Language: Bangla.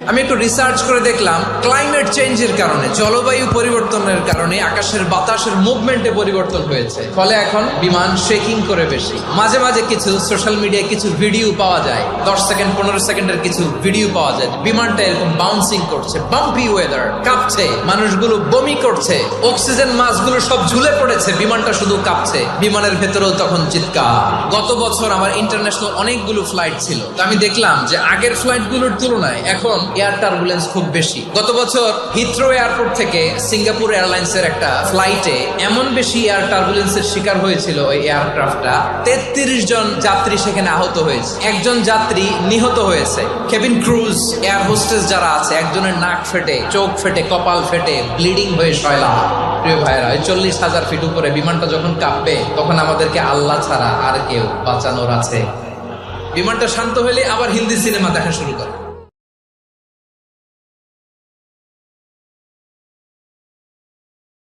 আমি একটু রিসার্চ করে দেখলাম ক্লাইমেট চেঞ্জের কারণে, জলবায়ু পরিবর্তনের কারণে আকাশের বাতাসের মুভমেন্টে পরিবর্তন হয়েছে, ফলে এখন বিমান শেকিং করে বেশি। মাঝে মাঝে কিছু সোশ্যাল মিডিয়ায় কিছু ভিডিও পাওয়া যায়, 10 সেকেন্ড 15 সেকেন্ডের কিছু ভিডিও পাওয়া যায়, বিমানটা এরকম বাউন্সিং করছে, বাম্পি ওয়েদার, কাঁপছে, মানুষগুলো বমি করছে, অক্সিজেন মাস্কগুলো সব ঝুলে পড়েছে, বিমানটা শুধু কাঁপছে, বিমানের ভেতরেও তখন চিৎকার। গত বছর আমার ইন্টারন্যাশনাল অনেকগুলো ফ্লাইট ছিল, তো আমি দেখলাম যে আগের ফ্লাইটগুলোর তুলনায় এখন এয়ার টার্বুলেন্স খুব বেশি। গত বছর হিথ্রো এয়ারপোর্ট থেকে সিঙ্গাপুর এয়ারলাইন্সের একটা ফ্লাইটে এমন বেশি এয়ার টার্বুলেন্সের শিকার হয়েছিল ওই এয়ারক্রাফটটা, 33 জন যাত্রী সেখানে আহত হয়েছে, একজন যাত্রী নিহত হয়েছে। কেবিন ক্রুজ, এয়ার হোস্টেস যারা আছে, একজনের নাক ফেটে, চোখ ফেটে, কপাল ফেটে, ব্লিডিং হয়ে শয়লা। প্রিয় ভাইরা, 40,000 ফিট উপরে বিমানটা যখন কাঁপবে তখন আমাদেরকে আল্লাহ ছাড়া আর কেউ বাঁচানোর আছে? বিমানটা শান্ত হলে আবার হিন্দি সিনেমা দেখা শুরু করে।